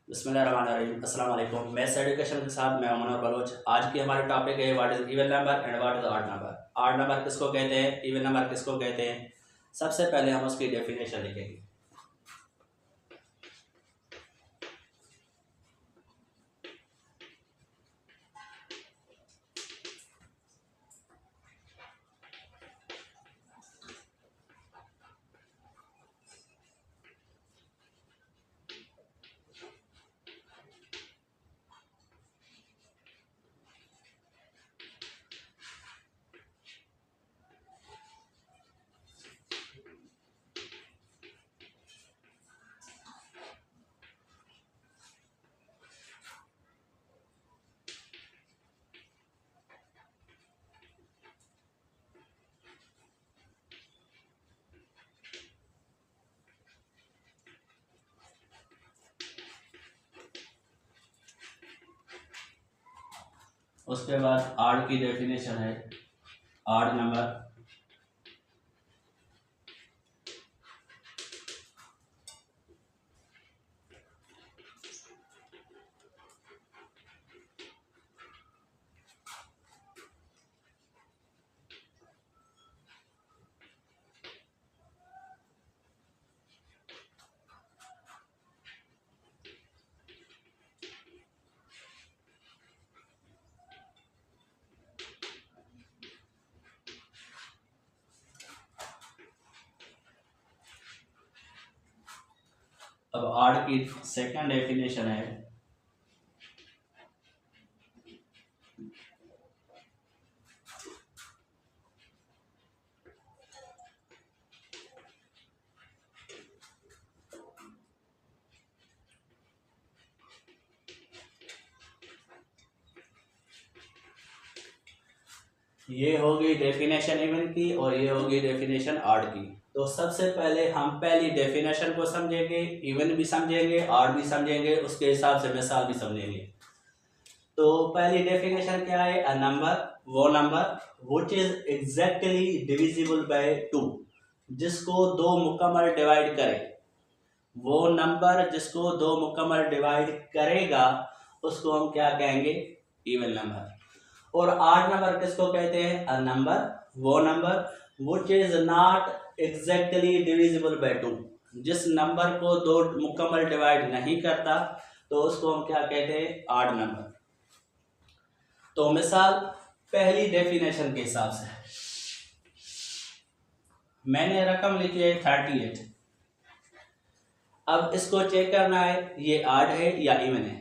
बिस्मिल्लाहिर्रहमानिर्रहीम। अस्सलाम वालेकुम। मैथ्स एजुकेशन के साथ मैं मनोहर बलोच। आज की हमारी टॉपिक है what is even number and what is odd number. Odd number किसको कहते हैं, इवन नंबर किसको कहते हैं। सबसे पहले हम उसकी डेफिनेशन लिखेंगे। उसके बाद ऑड की डेफिनेशन है। ऑड नंबर अब ऑड की सेकंड डेफिनेशन है। ये होगी डेफिनेशन इवन की और ये होगी डेफिनेशन ऑड की। तो सबसे पहले हम पहली डेफिनेशन को समझेंगे, इवन भी समझेंगे, ऑड भी समझेंगे, उसके हिसाब से मिसाल भी समझेंगे। तो पहली डेफिनेशन क्या है, अ नंबर वो number which is exactly divisible by 2, जिसको दो मुकम्मल डिवाइड करे। वो नंबर जिसको दो मुकम्मल डिवाइड करेगा उसको हम क्या कहेंगे, इवन नंबर। और ऑड नंबर किसको कहते हैं, अ नंबर वो number which is not exactly divisible by 2, जिस नंबर को दो मुकम्मल डिवाइड नहीं करता तो उसको हम क्या कहते हैं, ऑड नंबर। तो मिसाल पहली डेफिनेशन के हिसाब से मैंने रकम लिखी है 38। अब इसको चेक करना है ये ऑड है या इवन है।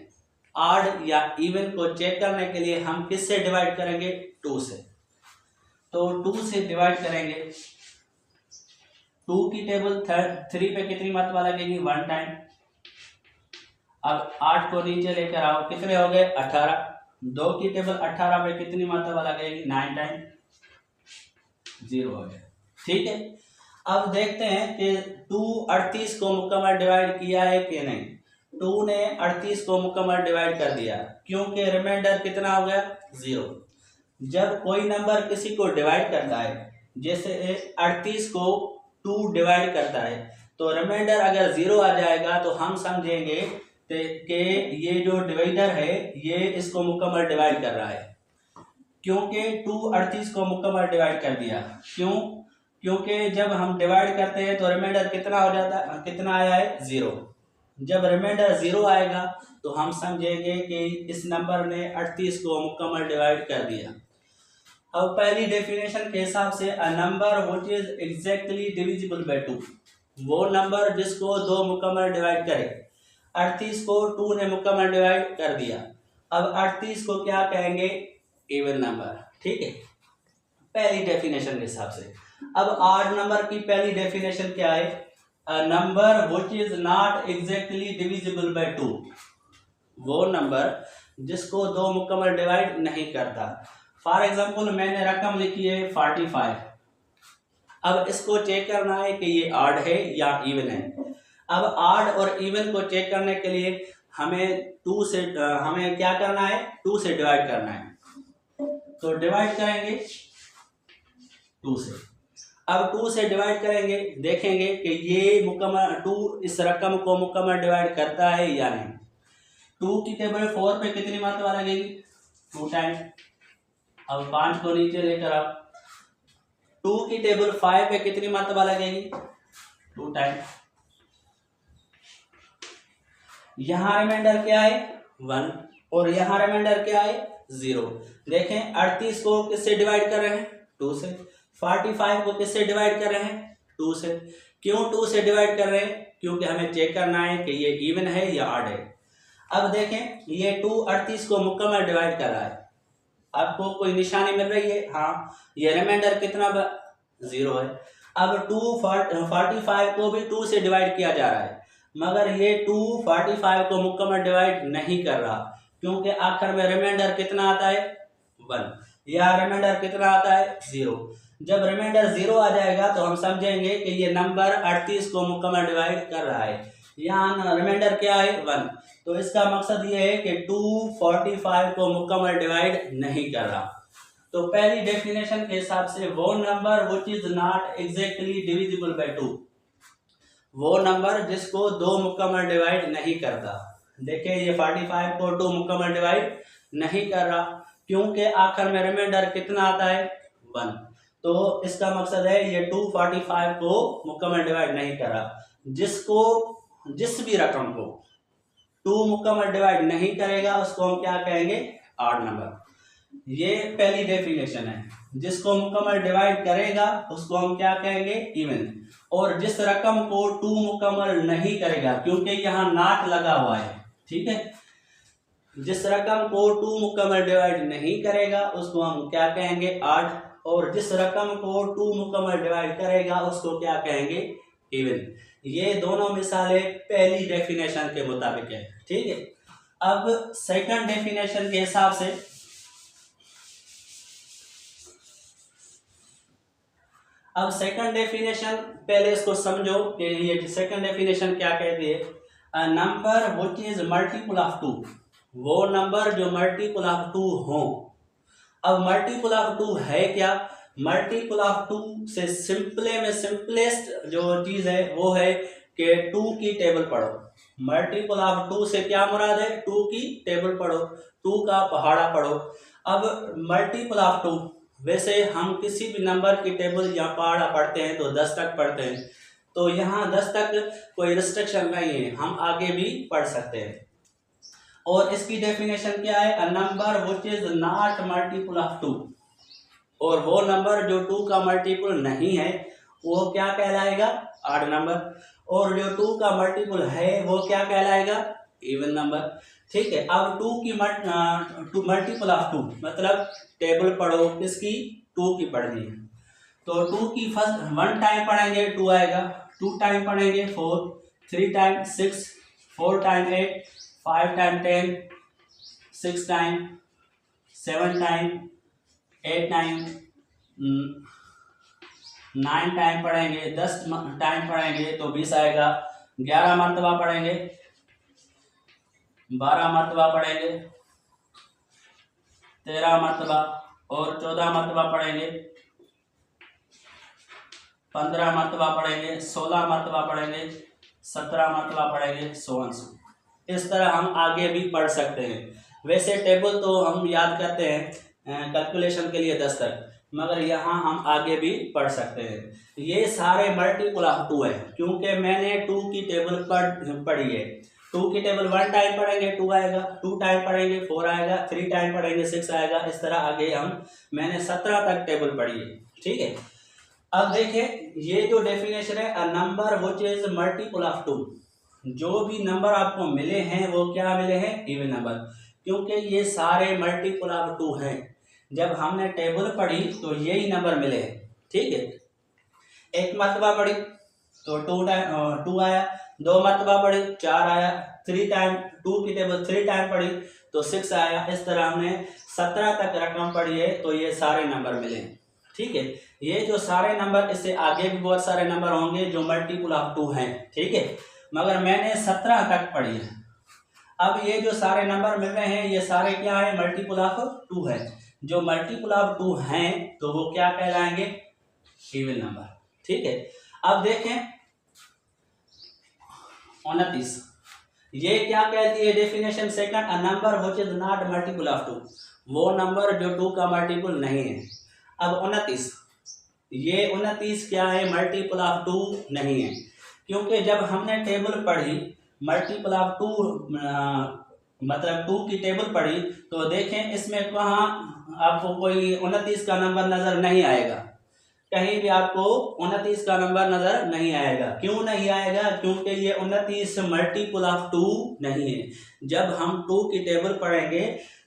ऑड या इवन को चेक करने के लिए हम किससे डिवाइड करेंगे, 2 से। तो 2 से डिवाइड करेंगे। 2 की टेबल 3 पे कितनी मरतबा लगेगी, 1 टाइम। अब 8 को नीचे लेकर आओ, कितने हो गए, 18। 2 की टेबल 18 पे कितनी मरतबा लगेगी, 9 टाइम, 0 हो गया। ठीक है। अब देखते हैं कि 2 38 को मुकम्मल डिवाइड किया है कि नहीं। 2 ने 38 को मुकम्मल डिवाइड कर दिया, क्योंकि रिमाइंडर कितना हो गया, 0। जब कोई नंबर किसी को डिवाइड करता है, जैसे 38 को 2 डिवाइड करता है, तो रिमाइंडर अगर 0 आ जाएगा तो हम समझेंगे कि ये जो डिवाइडर है ये इसको मुकम्मल डिवाइड कर रहा है, क्योंकि 2 38 को मुकम्मल डिवाइड कर दिया। क्यों, क्योंकि जब हम डिवाइड करते हैं तो रिमाइंडर कितना हो जाता है, कितना आया है, 0। जब रिमाइंडर 0 आएगा तो हम समझेंगे कि इस नंबर ने 38 को मुकम्मल डिवाइड कर दिया। अब पहली डेफिनेशन के हिसाब से a number which is exactly divisible by 2, वो नंबर जिसको दो मुकम्मल डिवाइड करे। 38 को 2 ने मुकम्मल डिवाइड कर दिया। अब 38 को क्या कहेंगे, इवन नंबर। ठीक है, पहली डेफिनेशन के हिसाब से। अब ऑड नंबर की पहली डेफिनेशन क्या है, a number which is not exactly divisible by 2, वो नंबर जिसको दो मुकम्मल डिवाइड नहीं करता। फॉर एग्जांपल मैंने रकम लिखी है 45। अब इसको चेक करना है कि ये ऑड है या इवन है। अब ऑड और इवन को चेक करने के लिए हमें 2 से हमें क्या करना है, 2 से डिवाइड करना है। तो डिवाइड करेंगे 2 से। अब 2 से डिवाइड करेंगे, देखेंगे कि ये मुकम्मल 2 इस रकम को मुकम्मल डिवाइड करता है या नहीं। 2 की टेबल 4 पे कितनी मरतबा लगेगी? 2 टाइम। अब 5 को नीचे लेकर आओ। 2 की टेबल 5 पे कितनी मरतबा लगेगी? 2 टाइम। यहां रिमाइंडर क्या है? 1 और यहां रिमाइंडर क्या है? 0। देखें 38 को किससे डिवाइड कर रहे हैं? 2 से। 45 को किससे डिवाइड कर रहे हैं? 2 से। क्यों 2 से डिवाइड कर रहे हैं? क्योंकि हमें चेक करना है कि ये इवन है या ऑड है। अब देखें ये 2 38 को मुकम्मल डिवाइड कर रहा है। आपको कोई निशानी मिल रही है? हाँ। ये रिमाइंडर कितना 0 है। अब 245 को भी 2 से डिवाइड किया जा रहा है, मगर ये 245 को मुकम्मल डिवाइड नहीं कर रहा, क्योंकि आखिर में रिमाइंडर कितना आता है? 1। या रिमाइंडर कितना आता है? 0। जब रिमाइंडर 0 आ जाएगा तो हम समझेंगे कि ये नंबर 38 को मुकम्मल डिवाइड कर रहा है। यहाँ रिमाइंडर क्या है? 1। तो इसका मकसद ये है कि 245 को मुकम्मल डिवाइड नहीं कर रहा। तो पहली डेफिनेशन के हिसाब से वो number which is not exactly divisible by 2, वो नंबर जिसको 2 मुकम्मल डिवाइड नहीं करता। देखिए ये 45 को 2 मुकम्मल डिवाइड नहीं कर रहा, क्योंकि आखिर में रिमाइंडर कितना आता है? 1। तो इसका मकसद है ये 245 को मुकम्मल डिवाइड नहीं कर रहा। जिस भी रकम को 2 मुकम्मल डिवाइड नहीं करेगा उसको हम क्या कहेंगे? Odd number. ये पहली डेफिनेशन है। जिसको मुकम्मल डिवाइड करेगा उसको हम क्या कहेंगे? इवन। और जिस रकम को 2 मुकम्मल नहीं करेगा, क्योंकि यहाँ नॉट लगा हुआ है, ठीक है, जिस रकम को 2 मुकम्मल डिवाइड नहीं करेगा उसको हम क्या कहेंगे? ऑड। और जिस रकम को 2 मुकम्मल डिवाइड करेगा उसको क्या कहेंगे? इवन। ये दोनों मिसालें पहली डेफिनेशन के मुताबिक है, ठीक है। अब सेकंड डेफिनेशन के हिसाब से सेकंड डेफिनेशन पहले इसको समझो कि ये सेकंड डेफिनेशन क्या कहती है? A number which is multiple of 2, वो नंबर जो मल्टीपल ऑफ 2 हो। अब मल्टीपल ऑफ 2 है क्या? मल्टीपल ऑफ 2 से सिंपलेस्ट जो चीज है वो है कि 2 की टेबल पढ़ो। मल्टीपल ऑफ 2 से क्या मुराद है? 2 की टेबल पढ़ो, 2 का पहाड़ा पढ़ो। अब मल्टीपल ऑफ 2, वैसे हम किसी भी नंबर की टेबल या पहाड़ा पढ़ते हैं तो 10 तक पढ़ते हैं, तो यहाँ 10 तक कोई रिस्ट्रिक्शन नहीं है, हम आगे भी पढ़ सकते हैं। और इसकी डेफिनेशन क्या है? A number which is not multiple of 2, और वो नंबर जो 2 का मल्टीपल नहीं है वो क्या कहलाएगा? Odd number. और जो 2 का मल्टीपल है वो क्या कहलाएगा? इवन नंबर, ठीक है। अब 2 की मल्टीपल ऑफ 2 मतलब टेबल पढ़ो, किसकी? 2 की पढ़नी है, तो 2 की फर्स्ट 1 टाइम पढ़ेंगे 2 आएगा, 2 टाइम पढ़ेंगे 4, 3 time 6, 4 time 8, 5 time 10, 6 time, 7 time, 8 time, 9 time पढ़ेंगे, 10 टाइम पढ़ेंगे तो 20 आएगा, 11 मरतबा पढ़ेंगे, 12 मरतबा पढ़ेंगे, 13 मरतबा, और 14 मरतबा पढ़ेंगे, 15 मरतबा पढ़ेंगे, 16 मरतबा पढ़ेंगे, 17 मरतबा पढ़ेंगे, सो ऑन सो। इस तरह हम आगे भी पढ़ सकते हैं। वैसे टेबल तो हम याद करते हैं कैलकुलेशन के लिए 10 तक, मगर यहाँ हम आगे भी पढ़ सकते हैं। ये सारे मल्टीपल ऑफ 2 है, क्योंकि मैंने 2 की टेबल पढ़ी है। 2 की टेबल 1 टाइम पढ़ेंगे 2 आएगा, 2 टाइम पढ़ेंगे 4 आएगा, 3 टाइम पढ़ेंगे 6 आएगा। इस तरह आगे मैंने 17 तक टेबल पढ़ी है, ठीक है। अब देखें ये जो डेफिनेशन है, a number which is multiple of 2, जो भी नंबर आपको मिले हैं वो क्या मिले हैं? इवन नंबर, क्योंकि ये सारे मल्टीपल ऑफ 2 हैं। जब हमने टेबल पढ़ी तो यही नंबर मिले, ठीक है। एक मरतबा पढ़ी तो 2 आया, 2 मरतबा पढ़ी 4 आया, 3 टाइम 2 की टेबल 3 टाइम पढ़ी तो 6 आया। इस तरह हमने 17 तक रकम पढ़ी है तो ये सारे नंबर मिले, ठीक है। ये जो सारे नंबर, इससे आगे भी बहुत सारे नंबर होंगे जो मल्टीपल ऑफ 2 हैं, ठीक है, मगर मैंने 17 तक पढ़ी है। अब ये जो सारे नंबर मिल रहे हैं ये सारे क्या है? मल्टीपल ऑफ 2 है। जो मल्टीपल ऑफ 2 हैं तो वो क्या कहलाएंगे? इवन नंबर, ठीक है। अब देखें 29, ये क्या कहती है definition second, a number which is not multiple of 2, वो नंबर जो 2 का मल्टीपल नहीं है। अब 29, ये 29 क्या है, मल्टीपल ऑफ 2 नहीं है, क्योंकि जब हमने टेबल पढ़ी मल्टीपल ऑफ 2 मतलब 2 की टेबल पढ़ी तो देखें इसमें कहाँ आपको कोई 29 का नंबर नजर नहीं आएगा, कहीं भी आपको 29 का नंबर नजर नहीं आएगा। क्यों नहीं आएगा, क्योंकि ये 29 मल्टीपल ऑफ 2 नहीं है। जब हम 2 की टेबल पढ़ेंगे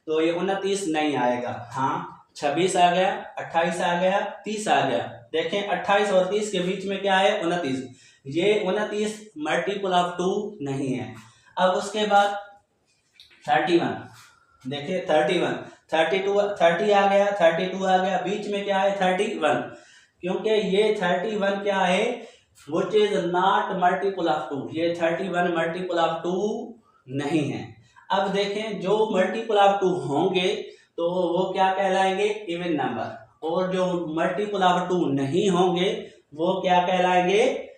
तो ये 29 नहीं आएगा। हाँ 26 आ गया, 28 आ गया, 30 आ गया। देखें 28 और 30 के बीच में क्या है, 29। ये 29 मल्टीपल ऑफ 2 नहीं है। अब उसके बाद 31, देखिए 31, 32, 30 आ गया, 32 आ गया, बीच में क्या है 31, क्योंकि ये 31 क्या है, which is not multiple of 2, ये 31 मल्टीपल ऑफ 2 नहीं है। अब देखें जो मल्टीपल ऑफ 2 होंगे तो वो क्या कहलाएंगे, इवन नंबर, और जो मल्टीपल ऑफ 2 नहीं होंगे वो क्या कहलाएंगे,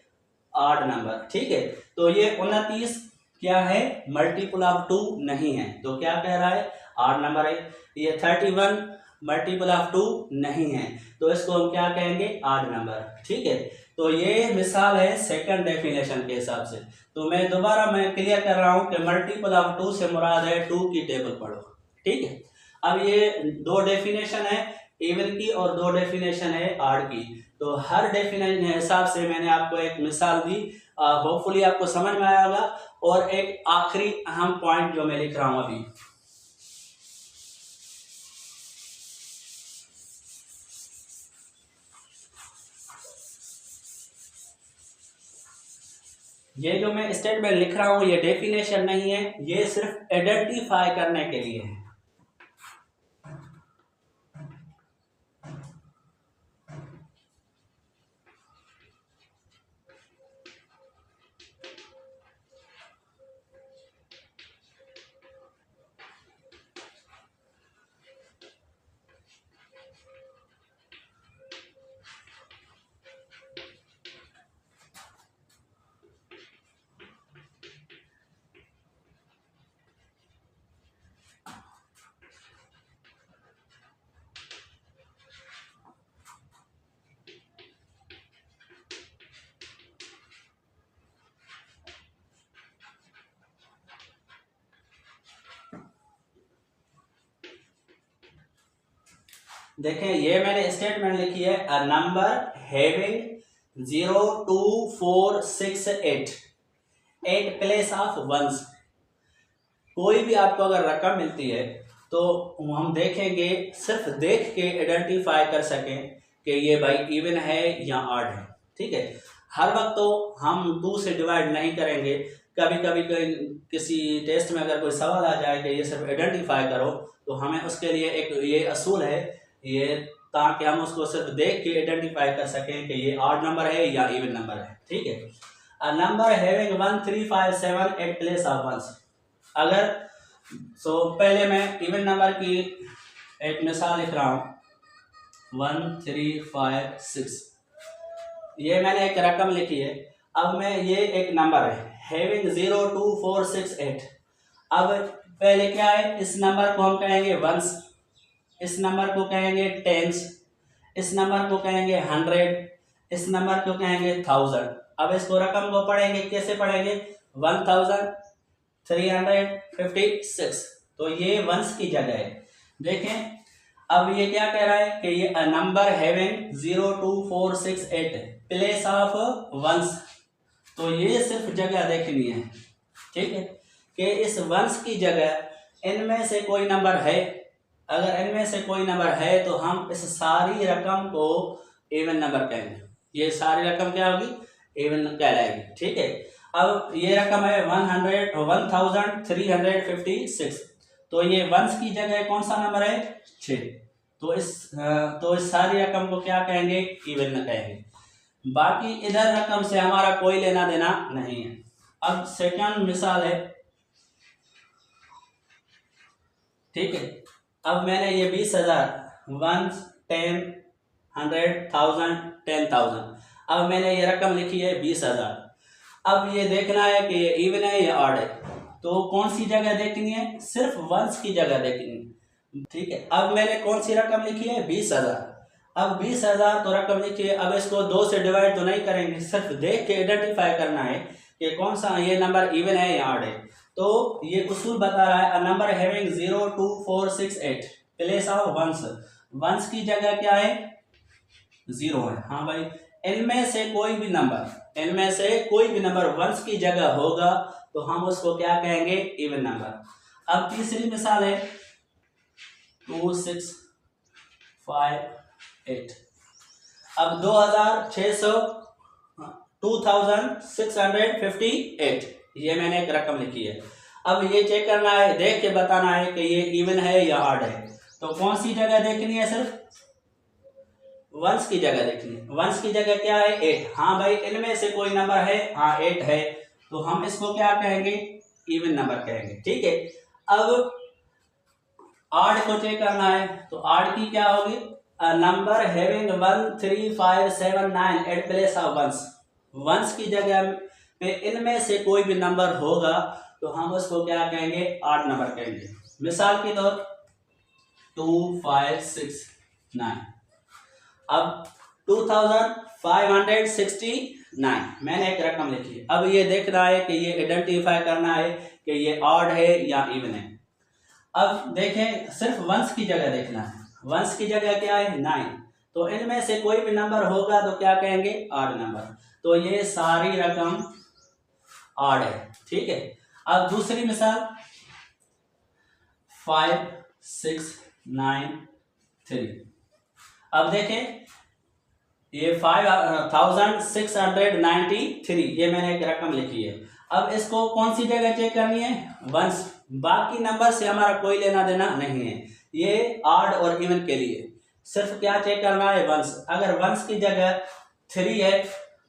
ऑड नंबर। ठीक है, तो ये 29 क्या है, मल्टीपल ऑफ 2 नहीं है, तो क्या कह रहा है, ऑड नंबर है। ये 31 मल्टीपल ऑफ 2 नहीं है, तो इसको हम क्या कहेंगे, ऑड नंबर। ठीक है, तो ये मिसाल है सेकंड डेफिनेशन के हिसाब से। तो मैं दोबारा क्लियर कर रहा हूं कि मल्टीपल ऑफ 2 से मुराद है 2 की टेबल पढ़ो। ठीक है, अब ये 2 डेफिनेशन है इवन की और 2 डेफिनेशन है ऑड की। तो हर डेफिनेशन के हिसाब से मैंने आपको एक मिसाल दी, होपफुली आपको समझ में आया होगा। और एक आखिरी अहम पॉइंट जो मैं लिख रहा हूं अभी, ये जो मैं स्टेटमेंट लिख रहा हूं ये डेफिनेशन नहीं है, ये सिर्फ आइडेंटिफाई करने के लिए है। देखें ये मैंने स्टेटमेंट लिखी है, a number having 0 2 4 6 8 8 place of ones. कोई भी आपको अगर रकम मिलती है तो हम देखेंगे, सिर्फ देख के आइडेंटिफाई कर सकें कि ये भाई इवन है या ऑड है। ठीक है, हर वक्त तो हम 2 से डिवाइड नहीं करेंगे, कभी कभी किसी टेस्ट में अगर कोई सवाल आ जाए कि ये सिर्फ आइडेंटिफाई करो, तो हमें उसके लिए एक ये असूल है ये, ताकि हम उसको सिर्फ देख के आइडेंटिफाई कर सकें कि ये ऑड नंबर है या इवन नंबर है। ठीक है, a number having 1 3 5 7 8 place of ones. अगर पहले मैं इवन नंबर की एक मिसाल लिख रहा हूं, 1 3 5 6, ये मैंने एक रकम लिखी है। अब मैं ये एक नंबर है हैविंग 0 2 4 6 8। अब पहले क्या है, इस नंबर को हम कहेंगे वंस, इस नंबर को कहेंगे टेंस, इस नंबर को कहेंगे 100, इस नंबर को कहेंगे 1000। अब इसको रकम को पढ़ेंगे, कैसे पढ़ेंगे, 1356, तो ये वंस की जगह है। देखें अब ये क्या कह रहा है कि ये a number having 0 2 4 6 8 place of ones, तो ये सिर्फ जगह देखनी है। ठीक है, कि इस वंस की जगह इनमें से कोई नंबर है, अगर इनमें से कोई नंबर है तो हम इस सारी रकम को इवन नंबर कहेंगे। ये सारी रकम क्या होगी, इवन कहलाएगी। ठीक है, अब ये रकम है 1356, तो ये वंस की जगह कौन सा नंबर है, 6, तो इस सारी रकम को क्या कहेंगे, इवन कहेंगे। बाकी इधर रकम से हमारा कोई लेना देना नहीं है। अब सेकंड मिसाल है। ठीक है, अब मैंने ये 20,000 1 10 100 1000 10,000, अब मैंने ये रकम लिखी है 20,000। अब ये देखना है कि ये इवन है या ऑड है। तो कौन सी जगह देखनी है, सिर्फ वंस की जगह देखनी है। ठीक है, अब मैंने कौन सी रकम लिखी है, 20,000। अब 20,000 तो रकम लिखी है, अब इसको 2 से डिवाइड तो नहीं करेंगे, सिर्फ देख के आइडेंटिफाई करना है कि कौन सा ये नंबर इवन है या ऑड है। तो ये उसूल बता रहा है, a number having 0, 2, 4, 6, 8 place of ones. Ones की जगह क्या है, 0 है। हाँ भाई, इनमें से कोई भी नंबर वंस की जगह होगा तो हम उसको क्या कहेंगे, इवन नंबर। अब तीसरी मिसाल है 2, 6, 5, 8। अब 2658 ये मैंने एक रकम लिखी है। अब ये चेक करना है, देख के बताना है कि ये इवन है या ऑड है। तो कौन सी जगह देखनी है, सिर्फ वंस की जगह देखनी है। वंस की जगह क्या है, 8। हाँ भाई, इनमें से कोई नंबर है, हाँ 8 है, तो हम इसको क्या कहेंगे, इवन नंबर कहेंगे। ठीक है, अब ऑड को चेक करना है, तो ऑड की क्या होगी, number having 1, 3, 5, 7, 9 at place of ones. Ones की जगह पे इनमें से कोई भी नंबर होगा तो हम उसको क्या कहेंगे, ऑड नंबर कहेंगे। मिसाल के तौर 2, 5, 6, 9। अब 2569 मैंने एक रकम लिखी है। अब ये देखना है कि ये आइडेंटिफाई करना है कि ये ऑड है या इवन है। अब देखें, सिर्फ वंस की जगह देखना है। वंस की जगह क्या है, 9। तो इनमें से कोई भी नंबर होगा तो क्या कहेंगे, ऑड नंबर। तो ये सारी रकम ऑड है। ठीक है, अब दूसरी मिसाल 5, 6, 9, 3। अब देखें, ये 5693 ये मैंने एक रकम लिखी है। अब इसको कौन सी जगह चेक करनी है, वंस। बाकी नंबर से हमारा कोई लेना देना नहीं है, ये ऑड और इवन के लिए सिर्फ क्या चेक करना है, वंस। अगर वंस की जगह 3 है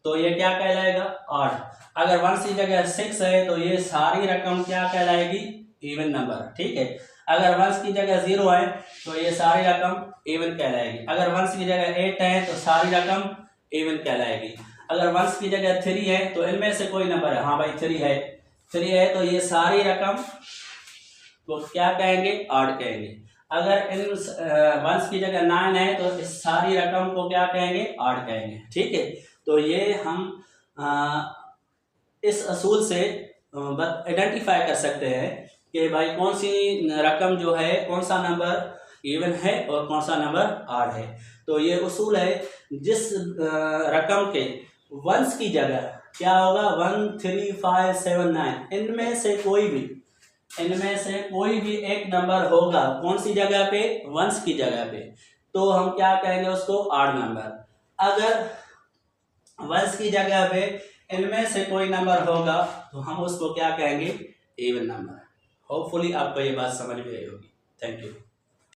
तो ये क्या कहलाएगा, ऑड। अगर वंस की जगह 6 है तो ये सारी रकम क्या कहलाएगी, इवन नंबर। ठीक है, अगर वंस की जगह 0 है तो ये सारी रकम इवन कहलाएगी। अगर वंस की जगह 8 है तो सारी रकम इवन कहलाएगी। अगर वंस की जगह 3 है तो इनमें से कोई नंबर है, हाँ भाई 3 है तो ये सारी रकम तो क्या कहेंगे, ऑड कहेंगे। अगर इन वंस की जगह 9 है तो इस सारी रकम को क्या कहेंगे, ऑड कहेंगे। ठीक है, तो ये हम इस असूल से आइडेंटिफाई कर सकते हैं कि भाई कौन सी रकम जो है, कौन सा नंबर इवन है और कौन सा नंबर ऑड है। तो ये उसूल है, जिस रकम के वंस की जगह क्या होगा, 1, 3, 5, 7, 9 इनमें से कोई भी एक नंबर होगा, कौन सी जगह पे, वंस की जगह पे, तो हम क्या कहेंगे उसको, ऑड नंबर। अगर वंस की जगह पे इनमें से कोई नंबर होगा तो हम उसको क्या कहेंगे, इवन नंबर। होपफुली आपको ये बात समझ में आई होगी। Thank you.